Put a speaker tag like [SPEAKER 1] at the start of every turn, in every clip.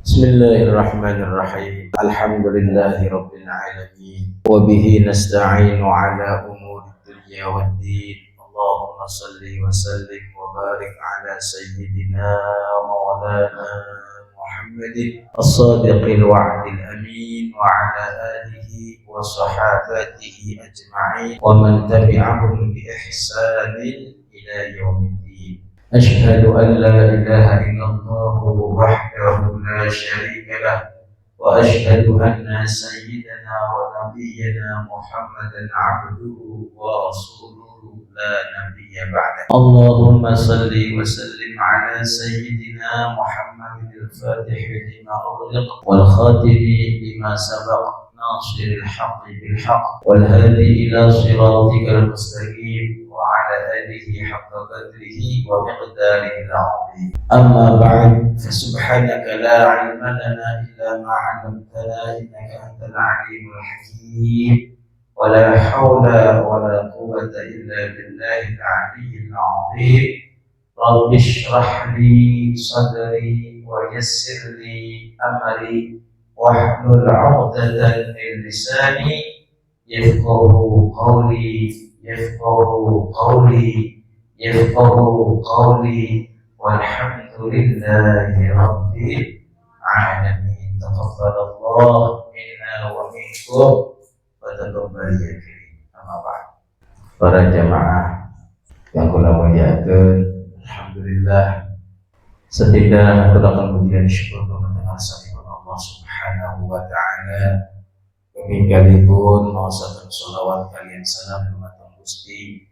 [SPEAKER 1] Bismillahirrahmanirrahim. Alhamdulillahi rabbil alamin. Wa bihi nasta'inu ala umuri dunya waddin. Allahumma salli wa sallim wa barik ala sayyidina maulana Muhammadin as-sadiqil wa'dil amin wa ala alihi wa sahabatihi ajma'in wa man tabi'ahum bi ihsanin ila yaumiddin. أشهد أن لا إله إلا الله وحده لا شريك له وأشهد أن سيدنا ونبينا محمدا عبده ورسوله لا نبي بعده. اللهم صل وسلم على سيدنا محمد الفاتح لما أغلق والخاتم لما سبق ناصر الحق بالحق والهادي إلى صراطك المستقيم وعلى آله حق قدره ومقداره العظيم. أما بعد فسبحانك لا علم لنا إلا ما علمتنا إنك أنت العليم الحكيم ولا حول ولا قوة إلا بالله العلي العظيم. رب اشرح لي صدري ويسر لي أمري واحلل عقدة من لساني يفقه قولي والحمد لله رب العالمين. تقبل الله منا ومنكم وتقبل ya kirim. Amma ba'd. Para jamaah yang kula muliakeun, alhamdulillah setidak aturaken pujian syukur dumateng asmanipun Allah Subhanahu wa taala. Peminggalipun maosaken sholawat kalian salam dumateng Gusti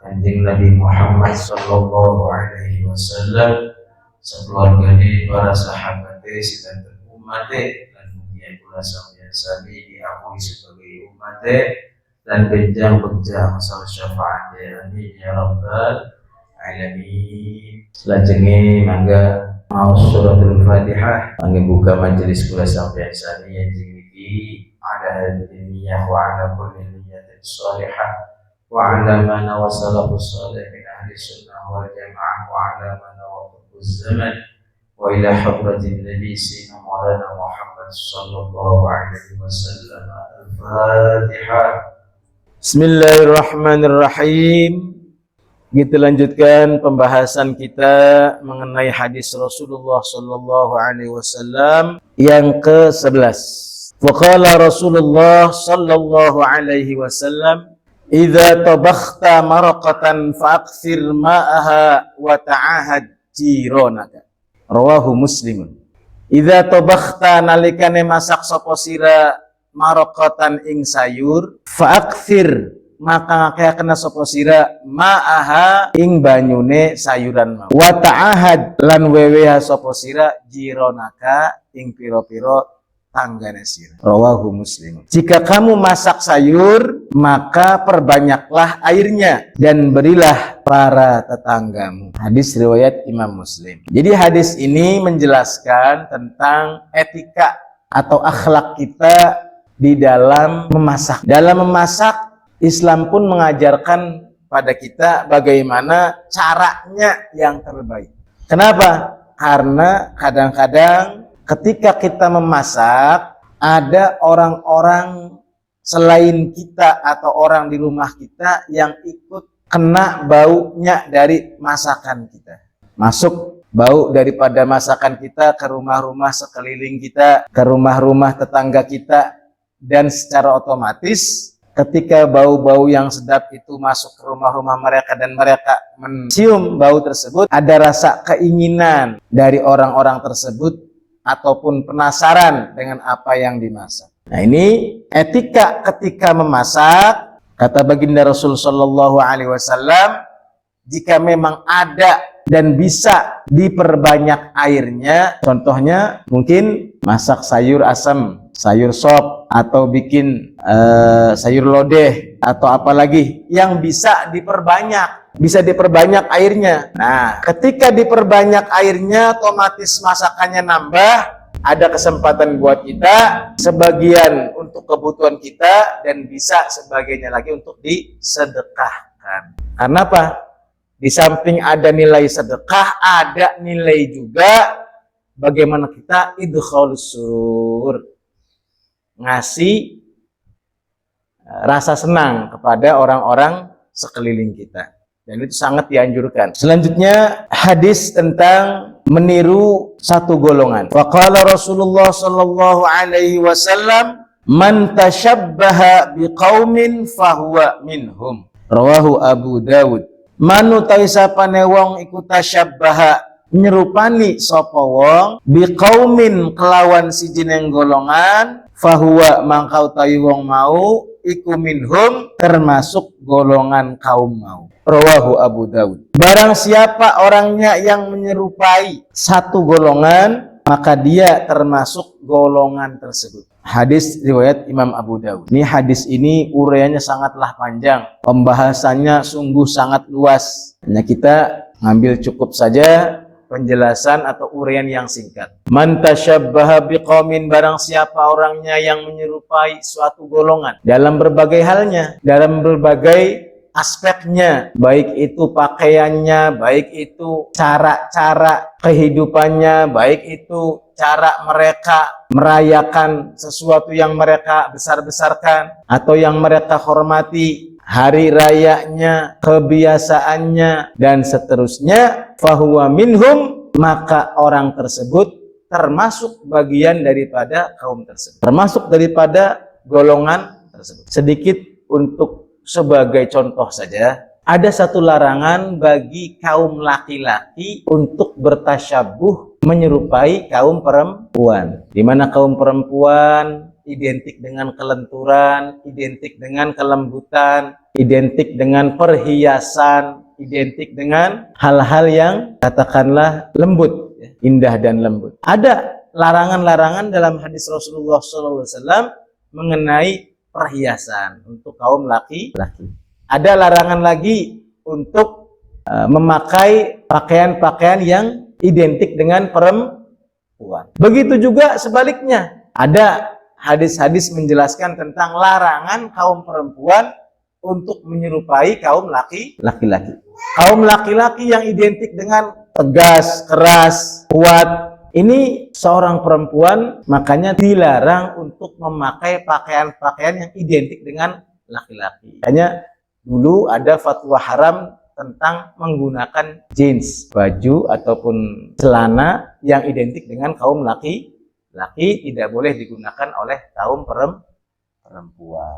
[SPEAKER 1] Kanjeng Nabi Muhammad sallallahu alaihi wasallam, sakeluargane, para sahabate, sidanten umate, lan mugia kula sampeyan sami diakui sebagai umate dan benjang-benjang sal syafaat amin ya rabbal alamin. Selajenge mangga maos suratul Fatihah mangga buka majelis kula sampeyan sami jeneng iki ala hadiniyah wa ala kulli niyatin shalihah wa ala mana wa salafus salih min ahli sunnah wal jamaah wa ala mana wa zaman wa ila hadratin nabi sayyidina maulana Muhammad sallallahu alaihi wasallam. Al-Fatihah. Bismillahirrahmanirrahim. Kita lanjutkan pembahasan kita mengenai hadis Rasulullah sallallahu alaihi wasallam yang ke-11. Waqala Rasulullah sallallahu alaihi wasallam, idza tabakhta maraqatan fa'akthir ma'aha wa ta'ahad jiranaka. Rawahu Muslimun. Idza tabakhta nalikane masak sapa sira maraqatan ing sayur, fa'akthir maka ngakehna sapa sira ma'aha ing banyune sayuran mau. Wa ta'ahad lan weweha sapa sira jiranaka ing pira-pira tanggane sira. Rawahu Muslim. Jika kamu masak sayur, maka perbanyaklah airnya dan berilah para tetanggamu. Hadis riwayat Imam Muslim. Jadi hadis ini menjelaskan tentang etika atau akhlak kita di dalam memasak. Dalam memasak, Islam pun mengajarkan pada kita bagaimana caranya yang terbaik. Kenapa? Karena kadang-kadang ketika kita memasak, ada orang-orang selain kita atau orang di rumah kita yang ikut kena baunya dari masakan kita. Masuk bau daripada masakan kita ke rumah-rumah sekeliling kita, ke rumah-rumah tetangga kita, dan secara otomatis ketika bau-bau yang sedap itu masuk ke rumah-rumah mereka dan mereka mencium bau tersebut, ada rasa keinginan dari orang-orang tersebut ataupun penasaran dengan apa yang dimasak. Nah, ini etika ketika memasak. Kata baginda Rasul sallallahu alaihi wasallam, jika memang ada dan bisa diperbanyak airnya, contohnya mungkin masak sayur asam, sayur sop, atau bikin sayur lodeh, atau apalagi yang bisa diperbanyak airnya. Nah, ketika diperbanyak airnya, otomatis masakannya nambah, ada kesempatan buat kita, sebagian untuk kebutuhan kita, dan bisa sebagainya lagi untuk disedekahkan. Karena apa? Di samping ada nilai sedekah, ada nilai juga bagaimana kita idkhalus surur, ngasih rasa senang kepada orang-orang sekeliling kita. Dan itu sangat dianjurkan. Selanjutnya hadis tentang meniru satu golongan. Faqala Rasulullah sallallahu alaihi wasallam, "Man tashabbaha biqaumin fahuwa minhum." Rawahu Abu Dawud. Manu tawi sapane wong iku tasyabbaha nyerupani sapa wong biqaumin kelawan sijining golongan, fahuwa mangkau tawi wong mau iku minhum termasuk golongan kaum mau. Rawahu Abu Dawud. Barang siapa orangnya yang menyerupai satu golongan, maka dia termasuk golongan tersebut. Hadis riwayat Imam Abu Dawud. Ini hadis ini uraiannya sangatlah panjang, pembahasannya sungguh sangat luas. Hanya kita ngambil cukup saja penjelasan atau uraian yang singkat. Man tasyabbaha biqaumin, barang siapa orangnya yang menyerupai suatu golongan dalam berbagai halnya, dalam berbagai aspeknya, baik itu pakaiannya, baik itu cara-cara kehidupannya, baik itu cara mereka merayakan sesuatu yang mereka besar-besarkan atau yang mereka hormati, hari rayanya, kebiasaannya, dan seterusnya, fahuwa minhum, maka orang tersebut termasuk bagian daripada kaum tersebut, termasuk daripada golongan tersebut. Sedikit untuk sebagai contoh saja, ada satu larangan bagi kaum laki-laki untuk bertasyabuh menyerupai kaum perempuan, di mana kaum perempuan identik dengan kelenturan, identik dengan kelembutan, identik dengan perhiasan, identik dengan hal-hal yang katakanlah lembut, indah dan lembut. Ada larangan-larangan dalam hadis Rasulullah SAW mengenai perhiasan untuk kaum laki-laki. Ada larangan lagi untuk memakai pakaian-pakaian yang identik dengan perempuan. Begitu juga sebaliknya. Ada hadis-hadis menjelaskan tentang larangan kaum perempuan untuk menyerupai kaum laki-laki. Kaum laki-laki yang identik dengan tegas, keras, kuat, ini seorang perempuan makanya dilarang untuk memakai pakaian-pakaian yang identik dengan laki-laki. Hanya dulu ada fatwa haram tentang menggunakan jeans, baju ataupun celana yang identik dengan kaum laki-laki tidak boleh digunakan oleh kaum perempuan.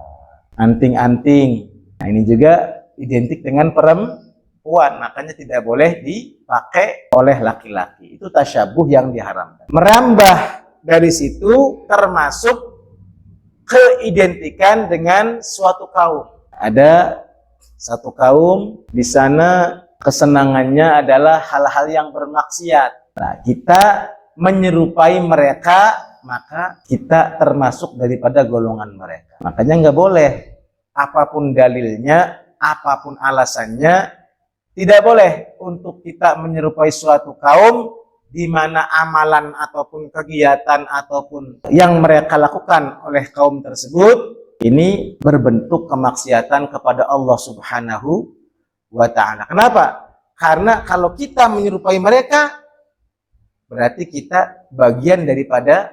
[SPEAKER 1] Anting-anting, nah ini juga identik dengan perempuan, makanya tidak boleh dipakai oleh laki-laki. Itu tasyabuh yang diharamkan. Merambah dari situ termasuk keidentikan dengan suatu kaum. Ada satu kaum di sana kesenangannya adalah hal-hal yang bermaksiat. Nah, kita menyerupai mereka, maka kita termasuk daripada golongan mereka. Makanya nggak boleh, apapun dalilnya, apapun alasannya, tidak boleh untuk kita menyerupai suatu kaum di mana amalan ataupun kegiatan ataupun yang mereka lakukan oleh kaum tersebut ini berbentuk kemaksiatan kepada Allah Subhanahu wa Ta'ala. Kenapa? Karena kalau kita menyerupai mereka, berarti kita bagian daripada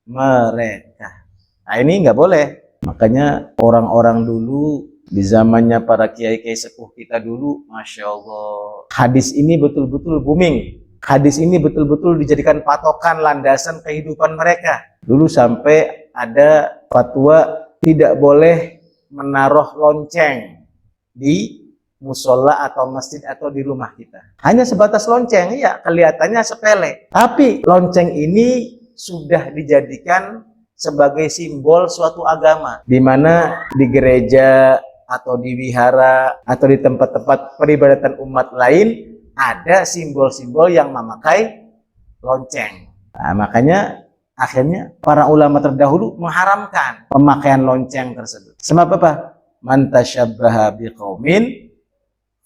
[SPEAKER 1] mereka. Nah, ini nggak boleh. Makanya orang-orang dulu di zamannya para kiai-kiai sepuh kita dulu, Masya Allah, hadis ini betul-betul booming. Hadis ini betul-betul dijadikan patokan landasan kehidupan mereka. Dulu sampai ada fatwa tidak boleh menaruh lonceng di musola atau masjid atau di rumah kita. Hanya sebatas lonceng, ya kelihatannya sepele. Tapi lonceng ini sudah dijadikan sebagai simbol suatu agama. Di mana di gereja atau di wihara atau di tempat-tempat peribadatan umat lain ada simbol-simbol yang memakai lonceng. Nah, makanya akhirnya para ulama terdahulu mengharamkan pemakaian lonceng tersebut. Sebab apa? Man tasyabbaha biqaumin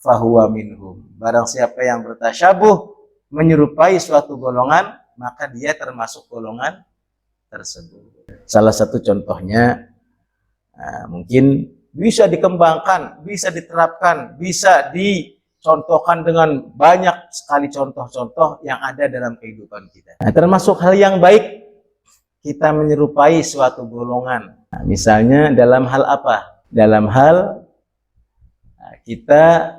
[SPEAKER 1] fahuwa minhum. Barang siapa yang bertasyabuh menyerupai suatu golongan, maka dia termasuk golongan tersebut. Salah satu contohnya mungkin bisa dikembangkan, bisa diterapkan, bisa contohkan dengan banyak sekali contoh-contoh yang ada dalam kehidupan kita. Nah, termasuk hal yang baik, kita menyerupai suatu golongan. Nah, misalnya dalam hal apa? Dalam hal kita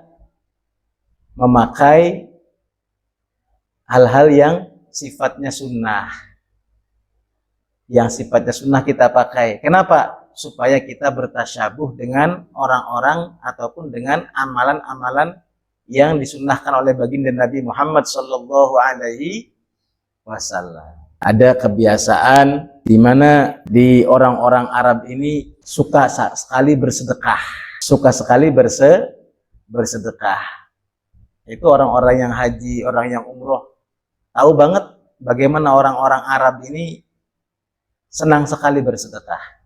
[SPEAKER 1] memakai hal-hal yang sifatnya sunnah. Yang sifatnya sunnah kita pakai. Kenapa? Supaya kita bertasyabuh dengan orang-orang ataupun dengan amalan-amalan yang disunnahkan oleh baginda Nabi Muhammad Sallallahu Alaihi Wasallam. Ada kebiasaan di mana di orang-orang Arab ini suka sekali bersedekah, suka sekali bersedekah. Itu orang-orang yang haji, orang yang umroh, tahu banget bagaimana orang-orang Arab ini senang sekali bersedekah,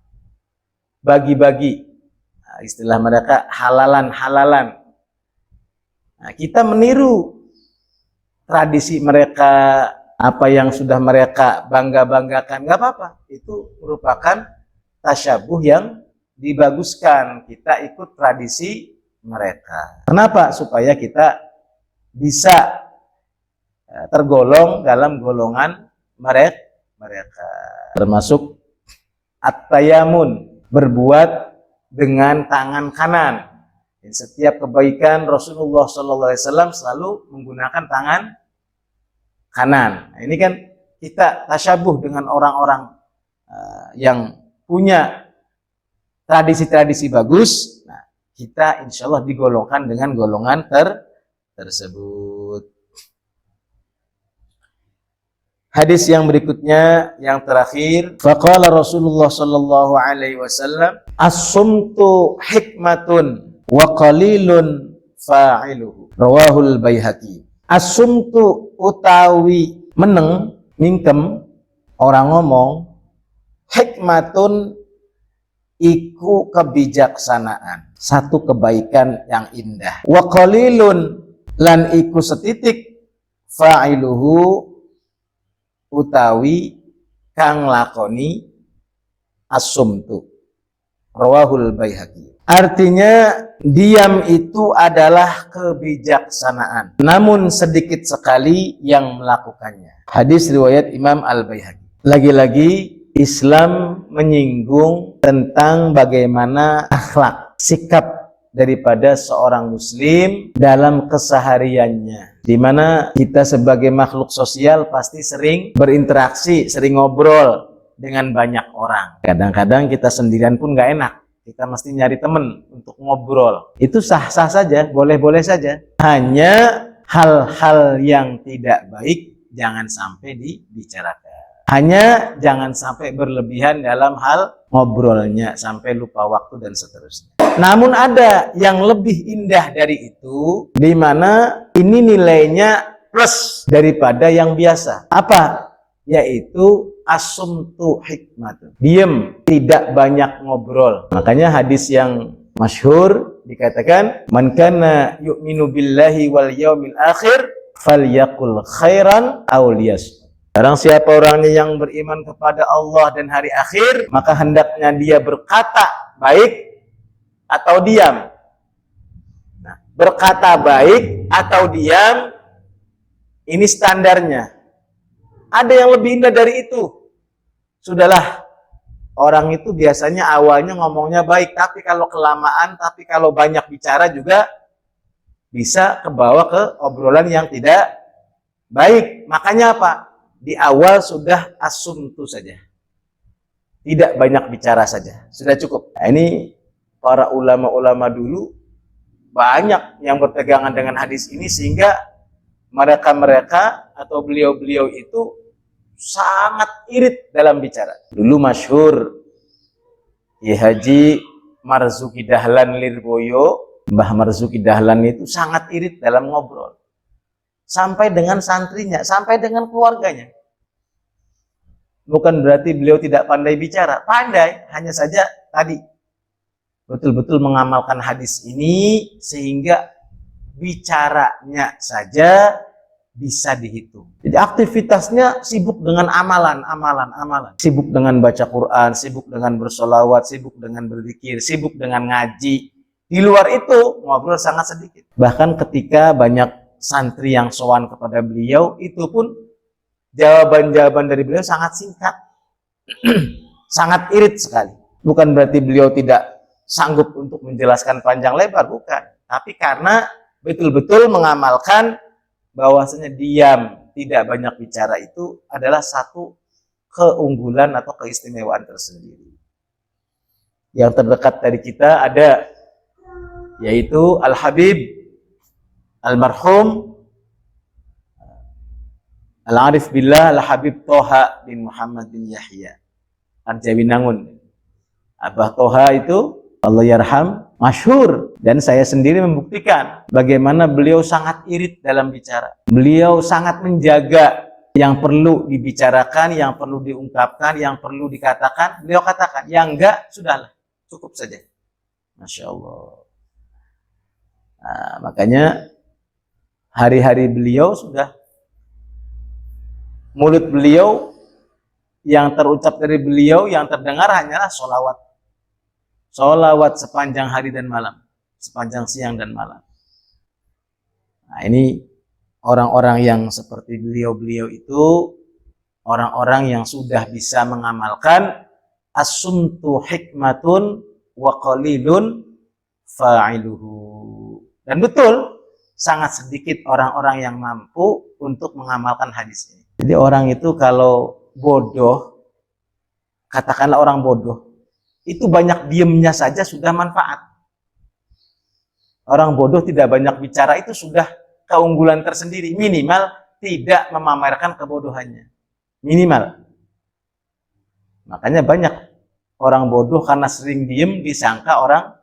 [SPEAKER 1] bagi-bagi. Nah, istilah mereka halalan-halalan. Nah, kita meniru tradisi mereka, apa yang sudah mereka bangga-banggakan, nggak apa-apa. Itu merupakan tasyabuh yang dibaguskan. Kita ikut tradisi mereka. Kenapa? Supaya kita bisa tergolong dalam golongan mereka. Termasuk at-tayamun, berbuat dengan tangan kanan. Setiap kebaikan Rasulullah SAW selalu menggunakan tangan kanan. Nah, ini kan kita tasyabuh dengan orang-orang yang punya tradisi-tradisi bagus. Nah, kita insya Allah digolongkan dengan golongan tersebut. Hadis yang berikutnya, yang terakhir, faqala Rasulullah sallallahu alaihi wasallam, as-sumtu hikmatun wa qalilun fa'iluhu. Rawahul Baihaqi. As-sumtu utawi meneng, mingkem, orang ngomong, hikmatun iku kebijaksanaan, satu kebaikan yang indah. Wa qalilun lan iku setitik, fa'iluhu utawi kang lakoni as-sumtu. Rawahul Baihaqi. Artinya diam itu adalah kebijaksanaan, namun sedikit sekali yang melakukannya. Hadis riwayat Imam Al-Baihaqi. Lagi-lagi Islam menyinggung tentang bagaimana akhlak, sikap daripada seorang muslim dalam kesehariannya, di mana kita sebagai makhluk sosial pasti sering berinteraksi, sering ngobrol dengan banyak orang. Kadang-kadang kita sendirian pun nggak enak, kita mesti nyari temen untuk ngobrol. Itu sah-sah saja, boleh-boleh saja. Hanya hal-hal yang tidak baik jangan sampai dibicarakan. Hanya jangan sampai berlebihan dalam hal ngobrolnya, sampai lupa waktu dan seterusnya. Namun ada yang lebih indah dari itu, di mana ini nilainya plus daripada yang biasa. Apa? Yaitu as-sumtu hikmatun. Diam, tidak banyak ngobrol. Makanya hadis yang masyhur dikatakan, man kana yu'minu billahi wal yaumil akhir falyaqul khairan aw liyasmut. Barang siapa orangnya yang beriman kepada Allah dan hari akhir, maka hendaknya dia berkata baik atau diam. Nah, berkata baik atau diam, ini standarnya. Ada yang lebih indah dari itu. Sudahlah, orang itu biasanya awalnya ngomongnya baik, tapi kalau kelamaan, tapi kalau banyak bicara juga bisa kebawa ke obrolan yang tidak baik. Makanya apa? Di awal sudah asumtu saja, tidak banyak bicara saja, sudah cukup. Nah, ini para ulama-ulama dulu banyak yang berpegangan dengan hadis ini, sehingga mereka atau beliau-beliau itu sangat irit dalam bicara. Dulu masyhur Ki Haji Marzuki Dahlan Lirboyo, Mbah Marzuki Dahlan itu sangat irit dalam ngobrol. Sampai dengan santrinya, sampai dengan keluarganya. Bukan berarti beliau tidak pandai bicara, pandai, hanya saja tadi betul-betul mengamalkan hadis ini sehingga bicaranya saja bisa dihitung. Jadi aktivitasnya sibuk dengan amalan. Sibuk dengan baca Quran, sibuk dengan bersolawat, sibuk dengan berzikir, sibuk dengan ngaji. Di luar itu ngobrol sangat sedikit. Bahkan ketika banyak santri yang sowan kepada beliau, itu pun jawaban-jawaban dari beliau sangat singkat. Sangat irit sekali. Bukan berarti beliau tidak sanggup untuk menjelaskan panjang lebar, bukan. Tapi karena betul-betul mengamalkan bahwasanya diam, tidak banyak bicara itu adalah satu keunggulan atau keistimewaan tersendiri. Yang terdekat dari kita ada, yaitu Al-Habib Al-Marhum Al-Arif Billah Al-Habib Toha bin Muhammad bin Yahya Arjawinangun. Abah Toha itu Allah yarham masyhur, dan saya sendiri membuktikan bagaimana beliau sangat irit dalam bicara. Beliau sangat menjaga yang perlu dibicarakan, yang perlu diungkapkan, yang perlu dikatakan, beliau katakan. Yang enggak, sudahlah, cukup saja. Masya Allah. Nah, makanya hari-hari beliau sudah, mulut beliau, yang terucap dari beliau, yang terdengar hanyalah sholawat. Sholawat sepanjang hari dan malam, sepanjang siang dan malam. Nah, ini orang-orang yang seperti beliau-beliau itu, orang-orang yang sudah bisa mengamalkan as-sumtu hikmatun wa qalilun fa'iluhu. Dan betul, sangat sedikit orang-orang yang mampu untuk mengamalkan hadis ini. Jadi orang itu kalau bodoh, katakanlah orang bodoh, itu banyak diemnya saja sudah manfaat. Orang bodoh tidak banyak bicara itu sudah keunggulan tersendiri. Minimal tidak memamerkan kebodohannya. Minimal. Makanya banyak orang bodoh karena sering diem disangka orang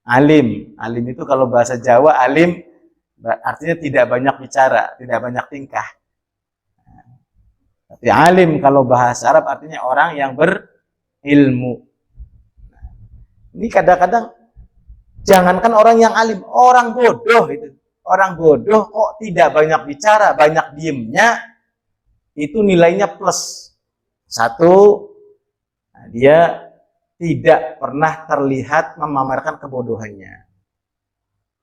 [SPEAKER 1] alim. Alim itu kalau bahasa Jawa, alim artinya tidak banyak bicara, tidak banyak tingkah. Tapi alim kalau bahasa Arab artinya orang yang berilmu. Ini kadang-kadang jangankan orang yang alim, orang bodoh itu. Orang bodoh kok tidak banyak bicara, banyak diemnya, itu nilainya plus. Satu, dia tidak pernah terlihat memamerkan kebodohannya.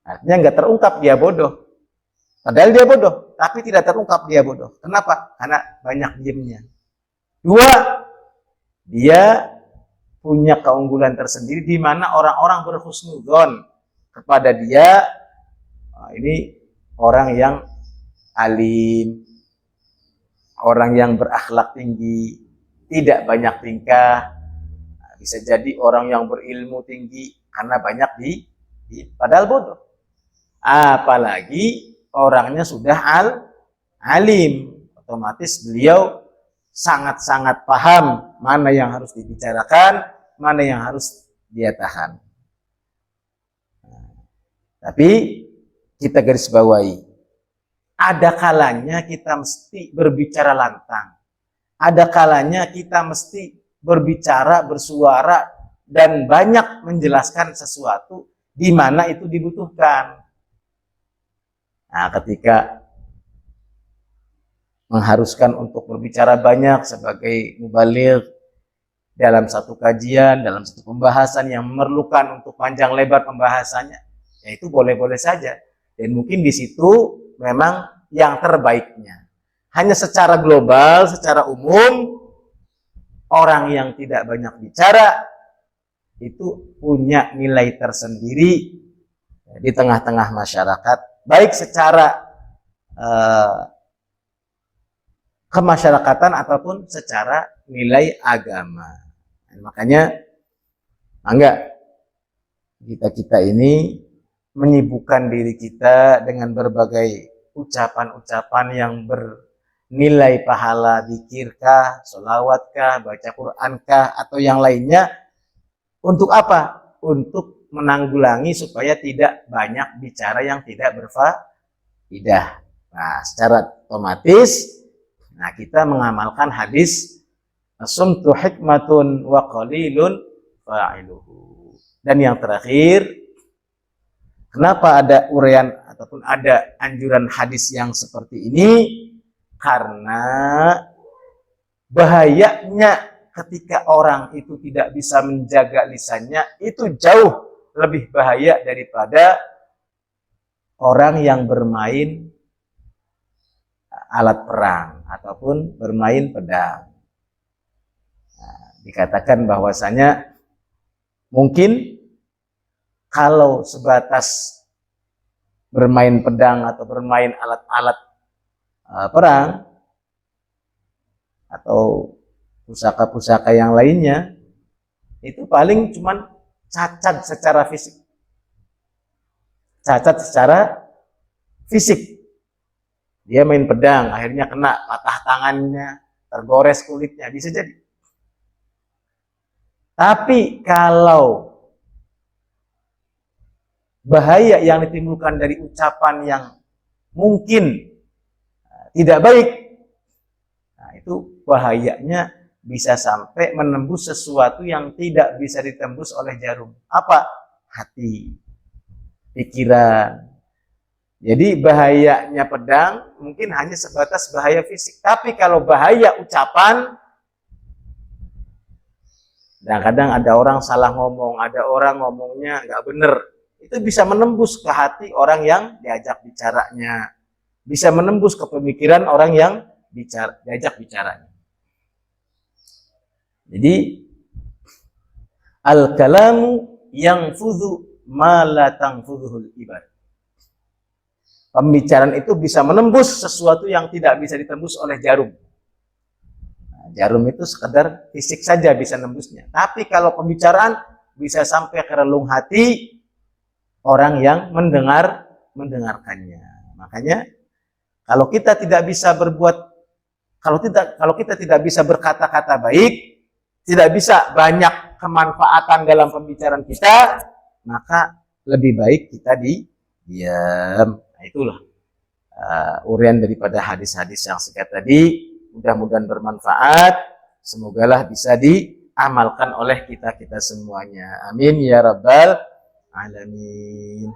[SPEAKER 1] Artinya nggak terungkap dia bodoh. Padahal dia bodoh, tapi tidak terungkap dia bodoh. Kenapa? Karena banyak diemnya. Dua, dia punya keunggulan tersendiri di mana orang-orang berhusnudzon kepada dia. Nah, ini orang yang alim, orang yang berakhlak tinggi, tidak banyak tingkah. Nah, bisa jadi orang yang berilmu tinggi karena banyak padahal bodoh. Apalagi orangnya sudah alim, otomatis beliau sangat-sangat paham mana yang harus dibicarakan, mana yang harus dia tahan. Nah, tapi kita garis bawahi, ada kalanya kita mesti berbicara lantang, ada kalanya kita mesti berbicara, bersuara, dan banyak menjelaskan sesuatu di mana itu dibutuhkan. Nah, ketika mengharuskan untuk berbicara banyak sebagai mubaligh dalam satu kajian, dalam satu pembahasan yang memerlukan untuk panjang lebar pembahasannya, ya itu boleh-boleh saja. Dan mungkin di situ memang yang terbaiknya. Hanya secara global, secara umum, orang yang tidak banyak bicara itu punya nilai tersendiri di tengah-tengah masyarakat, baik secara kemasyarakatan ataupun secara nilai agama. Makanya enggak, kita ini menyibukkan diri kita dengan berbagai ucapan-ucapan yang bernilai pahala, zikirkah, sholawatkah, baca Qurankah, atau yang lainnya. Untuk apa? Untuk menanggulangi supaya tidak banyak bicara yang tidak berfaedah. Nah, secara otomatis, nah kita mengamalkan hadis as-sumtu hikmatun wa qalilun fa'iluhu. Dan yang terakhir, kenapa ada uraian ataupun ada anjuran hadis yang seperti ini? Karena bahayanya ketika orang itu tidak bisa menjaga lisannya, itu jauh lebih bahaya daripada orang yang bermain alat perang ataupun bermain pedang. Nah, dikatakan bahwasanya mungkin kalau sebatas bermain pedang atau bermain alat-alat perang atau pusaka-pusaka yang lainnya, itu paling cuman cacat secara fisik. Cacat secara fisik. Dia main pedang, akhirnya kena patah tangannya, tergores kulitnya, bisa jadi. Tapi kalau bahaya yang ditimbulkan dari ucapan yang mungkin tidak baik, nah itu bahayanya bisa sampai menembus sesuatu yang tidak bisa ditembus oleh jarum. Apa? Hati, pikiran. Jadi bahayanya pedang mungkin hanya sebatas bahaya fisik. Tapi kalau bahaya ucapan, kadang-kadang ada orang salah ngomong, ada orang ngomongnya nggak bener, itu bisa menembus ke hati orang yang diajak bicaranya, bisa menembus ke pemikiran orang yang diajak bicaranya. Jadi al-kalamu yanfudhu ma la tanfudhuhul ibad. Pembicaraan itu bisa menembus sesuatu yang tidak bisa ditembus oleh jarum. Nah, jarum itu sekedar fisik saja bisa nembusnya. Tapi kalau pembicaraan bisa sampai ke relung hati orang yang mendengarkannya. Makanya kalau kita tidak bisa berbuat, kalau kita tidak bisa berkata-kata baik, tidak bisa banyak kemanfaatan dalam pembicaraan kita, maka lebih baik kita diam. Nah, itulah uraian daripada hadis-hadis yang singkat tadi. Mudah-mudahan bermanfaat. Semogalah bisa diamalkan oleh kita semuanya. Amin ya rabbal alamin.